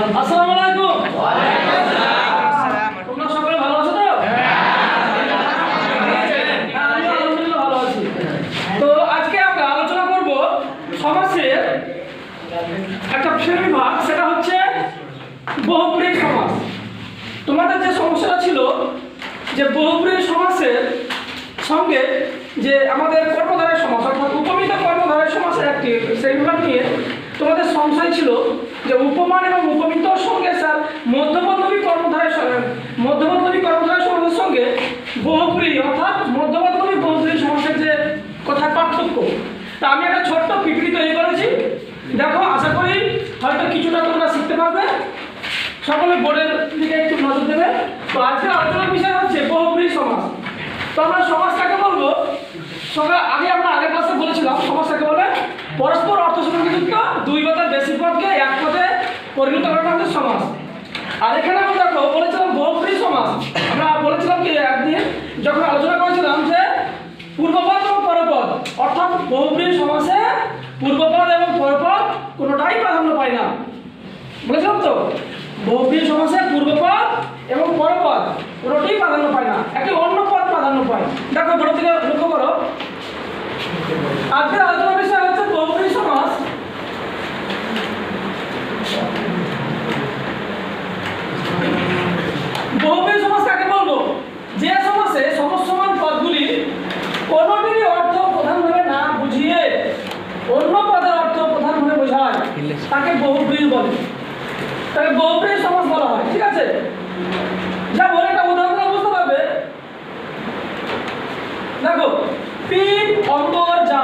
আসসালামু আলাইকুম। তোমরা সকলে ভালো আছো তো? আমি আলহামদুলিল্লাহ ভালো আছি। তো আজকে আমরা আলোচনা করব সমাজের একটা শ্রেণীবিভাগ, সেটা হচ্ছে বহুব্রীহি সমাজ। তোমাদের যে সমস্যাটা ছিল যে বহুব্রীহি সমাসের সঙ্গে যে আমাদের কর্মধারয় সমাস অর্থাৎ উপমিত কর্মধারয় সমাসের একটি শ্রেণীবিভাগ নিয়ে তোমাদের সংশয় ছিল যে উপমান এবং উপমিতর সঙ্গে স্যার মধ্যবর্তী কর্মধারয় সমাসের সঙ্গে বহুব্রীহি অর্থাৎ মধ্যবর্তী বহুব্রীহি সমাসের যে কথা পার্থক্য। তা আমি একটা ছোট্ট পিপিটি তৈরি করেছি, দেখো, আশা করি হয়তো কিছুটা তোমরা শিখতে পারবে। সকলে বোর্ডের দিকে একটু নজর দেবে। তো আজকের আলোচনার বিষয় হচ্ছে বহুব্রীহি সমাস। তো আমরা সমাস কাকে বলবো? আমরা আগের ক্লাসে বলেছিলাম সমাস কাকে বলে পরস্পর অর্থসংযুক্ত দুই বা তার বেশি পদকে এক পদে পরিণত করা হচ্ছে সমাস। আর এখানে আমরা দেখো বলেছিলাম বহুব্রীহি সমাস। আমরা বলেছিলাম কি একদিন যখন আলোচনা করেছিলাম যে পূর্বপদ এবং পরপদ, অর্থাৎ বহুব্রীহি সমাসে পূর্বপদ এবং পরপদ কোনোটাই প্রাধান্য পায় না। বলেছিলাম তো বহুব্রীহি সমাসে পূর্বপদ এবং পরপদ কোনোটাই প্রাধান্য পায় না, একটি অন্য পদ প্রাধান্য পায়। দেখো বড় থেকে লক্ষ্য করো, আজকের আলোচনার বিষয় হচ্ছে বহুব্রীহি সমাস। বহুব্রীহি সমাস কাকে বলবো? যে সমাসে সমসমান পদগুলি কোনোটিরই অর্থ প্রধানভাবে না বুঝিয়ে অন্য পদের অর্থ প্রধানভাবে বোঝায় তাকে বহুব্রীহি বলে, তাকে বহুব্রীহি সমাস বলা হয়। ঠিক আছে, যেমন একটা উদাহরণ বুঝতে পারবে। দেখো, পিঠ অঙ্গর যা,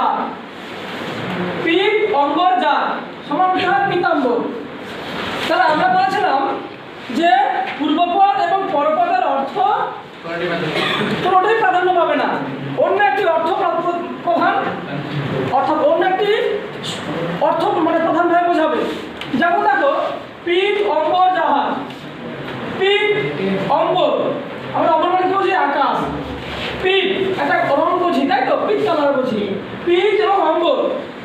পিঠ অঙ্গর যা সমান পীতাম্বর। তাহলে আমরা বলেছিলাম যে পূর্বপদ এবং পরপদের অর্থ কোনোটাই প্রাধান্য পাবে না, অন্য একটি অর্থ প্রধান অর্থাৎ অন্য একটি অর্থ মানে প্রধানভাবে বোঝাবে। যেমন দেখো, পিঠ অঙ্গর জাহাজ, পিঠ অঙ্গর আমরা অঙ্গর মানে কি বুঝি? আকাশ। পিঠ একটা রং বুঝি, তাই তো, পিঠ কালার বুঝি। পিঠ এবং অঙ্গর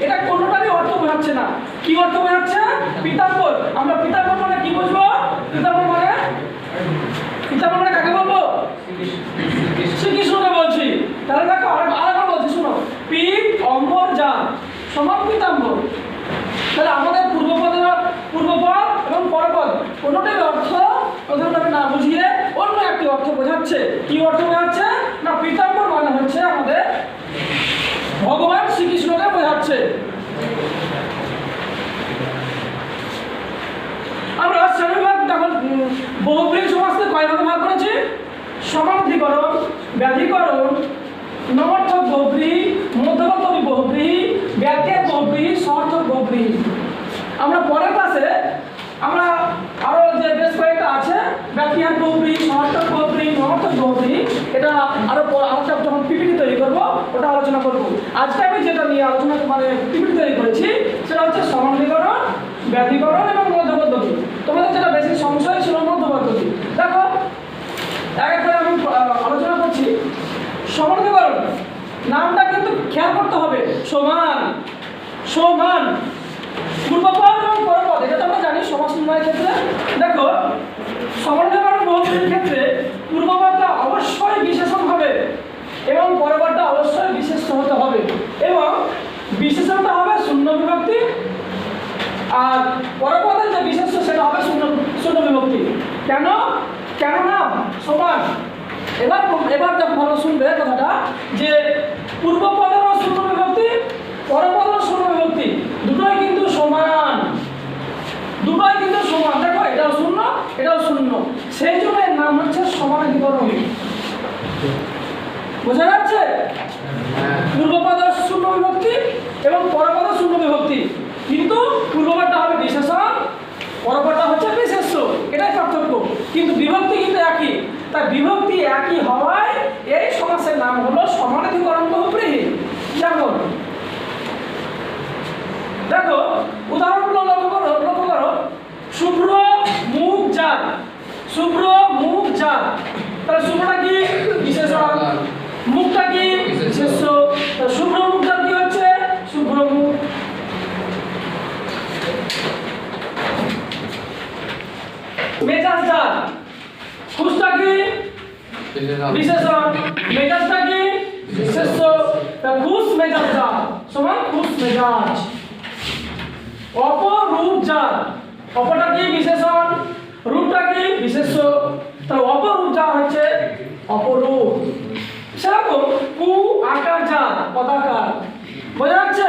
এটা কোনোটারই অর্থ বোঝাচ্ছে না। কি অর্থ বোঝাচ্ছে? পীতাম্বর। আমরা পীতাম্বর মানে কি বুঝবো? পীতাম্বর মানে কাকে বলবো? শ্রীকৃষ্ণকে বলছি। তাহলে দেখো আরেকবার বলছি, শোনো, পিঠ অঙ্গর যা সমান পীতাম্বর। তাহলে আমাদের পূর্বপদ এবং পরপদ কোনোটাই অর্থ প্রধানভাবে না বুঝিয়ে অন্য একটি অর্থ বোঝাচ্ছে। কি অর্থ বোঝাচ্ছে না? পীতাম্বর মানে হচ্ছে আমাদের ভগবান শ্রীকৃষ্ণকে বোঝাচ্ছে। আমরা শ্রেণীবিভাগ দেখো বহুব্রীহি সমাসকে কয় ভাগে ভাগ করেছি? সমার্থীকরণ, ব্যাধিকরণ, নমর্থক বহুব্রীহি, মধ্যবর্তী বহুব্রীহি, ব্যত্যয় বহুব্রীহি, সমার্থক বহুব্রীহি। আমরা পরের ক্লাসে আমরা আরো যে বেশ কয়েকটা আছে ব্যত্যয় বহুব্রীহি, সমার্থক বহুব্রীহি, নমর্থক বহুব্রীহি, এটা আরো যখন পিপিটি তৈরি করব ওটা আলোচনা করব। আজকে আমি যেটা নিয়ে আলোচনা মানে পিপিটি তৈরি করেছি সেটা হচ্ছে সমার্থীকরণ, ব্যাধিকরণ এবং মধ্যবর্তী। তোমাদের যেটা বেশি সংশয় ছিল মধ্যবর্তী। দেখো এক এক করে আমি আলোচনা করছি। সমার্থীকরণ নামটা কিন্তু খেয়াল করতে হবে, সমান সমান পূর্বপদ এবং পরপদ, এটা তো আমরা জানি সমাস নির্ণয়ের ক্ষেত্রে। দেখো, সমার্থীকরণ বহুব্রীহির ক্ষেত্রে পূর্বপদটা অবশ্যই বিশেষণ হবে এবং পরপদটা অবশ্যই বিশেষ্য হতে হবে, এবং বিশেষণটা হবে শূন্য বিভক্তি, আর পরপদের যে বিশেষ্য সেটা হবে শূন্য বিভক্তি। কেননা সমান। এবার যা ভালো শুনবে কথাটা, যে পূর্বপদেরও শূন্য বিভক্তি, পরপদেরও শূন্য বিভক্তি, দুটোই কিন্তু সমান, দুটোই কিন্তু সমান। দেখো, এটাও শূন্য এটাও শূন্য, সেই জন্য এর নাম হচ্ছে সমানাধিকরণ। বোঝা যাচ্ছে? পূর্বপদের শূন্য বিভক্তি এবং পরপদের শূন্য বিভক্তি, কিন্তু পূর্বপদটা হবে বিশেষণ, পরপদটা হচ্ছে বিশেষ্য, এটাই পার্থক্য। কিন্তু বিভক্তি কিন্তু একই। তাই বিভক্তি একই হওয়ায় এই সমাসের নাম হলো সমানাধিকরণ বহুব্রীহি। যেমন দেখো উদাহরণগুলো লক্ষ্য করো। শুভ্র মুখ যার, শুভ্র মুখ যার, তাহলে শুভ্রটা কি? বিশেষণ। মুখটা কি? বিশেষ্য। শুভ্র মুখ যার কি হচ্ছে? শুভ্র মুখ। বিশেষণ। মেজাজটা কি? বিশেষ্য। তা খুশ মেজাজজাত সমান খুশ মেজাজ। অপরূপজাত, অপরটা কি? বিশেষণ, রূপটা কি? বিশেষ্য। তাহলে অপরূপজাত হচ্ছে অপরূপ। সেরকম কু আকার জাত, পদাকার। বোঝা যাচ্ছে?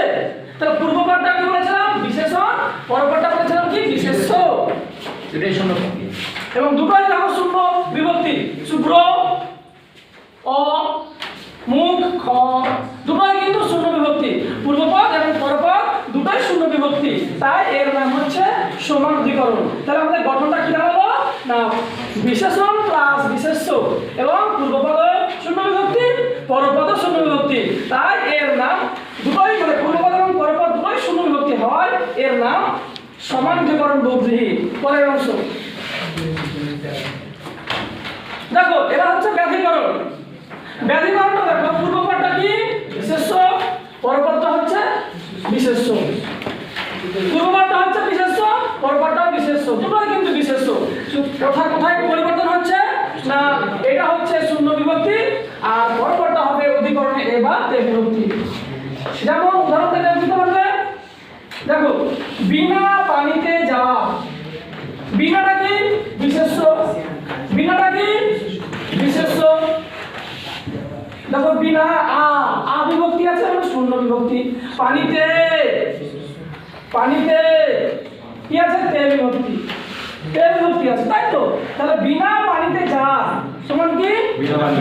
তাহলে পূর্বপদটা কি বলেছিলাম? বিশেষণ, পরপদটা বলেছিলাম কি? বিশেষ্য। এটাই শূন্য এবং দুটোই দেখো শূন্য বিভক্তি। শুভ্র, অ, মুখ, খ, দুটোই কিন্তু শূন্য বিভক্তি। পূর্বপদ এবং পরপদ দুটোই শূন্য বিভক্তি, তাই এর নাম হচ্ছে সমানাধিকরণ। তাহলে আমাদের গঠনটা কি দাঁড়ালো? না বিশেষণ প্লাস বিশেষ্য, এবং পূর্বপদ শূন্য বিভক্তি, পরপদ শূন্য বিভক্তি, তাই এর নাম দুটোই মানে পূর্বপদ এবং পরপদ দুটোই শূন্য বিভক্তি হয়, এর নাম সমানাধিকরণ বহুব্রীহি। পরের অংশ দেখো, এবার হচ্ছে ব্যাধিকরণ। ব্যাধিকরণটা দেখো, পূর্বপদটা কি? বিশেষ্য, পরপদটা হচ্ছে বিশেষ্য। পূর্বপদটা হচ্ছে বিশেষ্য, পরপদটাও বিশেষ্য, দুটোই কিন্তু বিশেষ্য। কোথায় কোথায় পরিবর্তন হচ্ছে? না এটা হচ্ছে শূন্য বিভক্তি, আর পরপদটা হবে অধিকরণে এ বা তে বিভক্তি। যেমন উদাহরণ থেকে বুঝতে পারবে, দেখো বিনা পানিতে যাওয়া। বিনাটা কি? বিশেষ্য। বিনাটা কি? বিশেষ্য। দেখো বিনা আ বিভক্তি আছে মানে শূন্য বিভক্তি। পানিতে, পানিতে কি আছে? তে বিভক্তি, তে বিভক্তি আছে, তাই তো? তাহলে বিনা পানিতে যা সমান কি?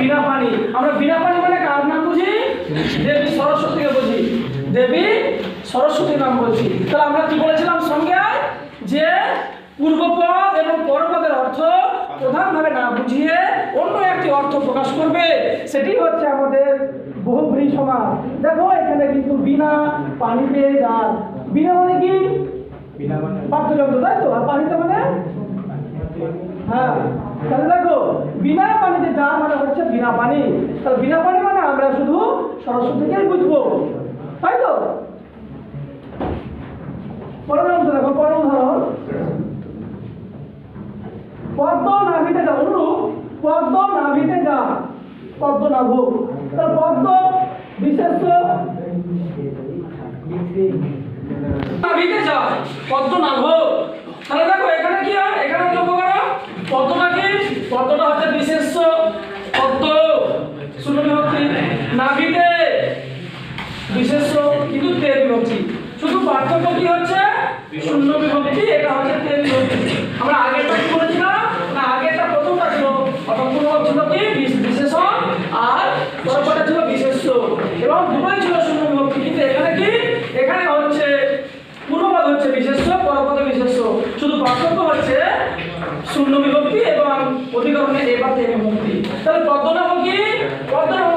বিনা পানি। আমরা বিনা পানি মানে কার নাম বুঝি? দেবী সরস্বতীকে বুঝি, দেবী সরস্বতীর নাম বলছি। তাহলে আমরা কি বলেছিলাম সংজ্ঞায়? যে পূর্বপদ এবং পরপদের অর্থ প্রধানভাবে না বুঝিয়ে অন্য একটি অর্থ প্রকাশ করবে, সেটি হচ্ছে আমাদের বহুব্রীহি সমাস। দেখো এখানে কিন্তু বিনা পানিতে যা, বিনা মানে কি? বাদ্যযন্ত্র, তাই তো? আর পানিতে মানে হ্যাঁ। তাহলে দেখো বিনা পানিতে যা মানে হচ্ছে বিনা পানি। তাহলে বিনা পানি মানে আমরা শুধু সরস্বতীকেই বুঝবো, তাই তো? পরের অংশ দেখো, পরের উদাহরণ পদ্ম নাভিতে যা। অনুরূপ পদ্ম নাভিতে যা, পদ্ম নাভ। তাহলে পদ্ম বিশেষ্য, নাভিতে যা, পদ্ম নাভ। তাহলে দেখো এখানে কি হয়? এখানে লক্ষ্য করো, পদ্মটা কি? পদ্মটা হচ্ছে বিশেষ্য, পদ্ম শূন্য বিভক্তি, নাভিতে বিশেষ্য কিন্তু তে বিভক্তি। শুধু পার্থক্য কি হচ্ছে? শূন্য বিভক্তি, এটা হচ্ছে তে বিভক্তি। আমরা আগেরটা কি বলেছিলাম? না আগেরটা প্রথমটা ছিল পূর্বপদ ছিল কি? বিশেষণ, আর পরপদটা ছিল বিশেষ্য, এবং দুটোই ছিল শূন্য বিভক্তি। কিন্তু এখানে কি? এখানে হচ্ছে পূর্বপদ হচ্ছে বিশেষ্য, পরপদ বিশেষ্য, শুধু পার্থক্য হচ্ছে শূন্য বিভক্তি এবং অধিকরণে এ বা তে বিভক্তি। তাহলে পদ্মনাভ কি? পদ্মনাভ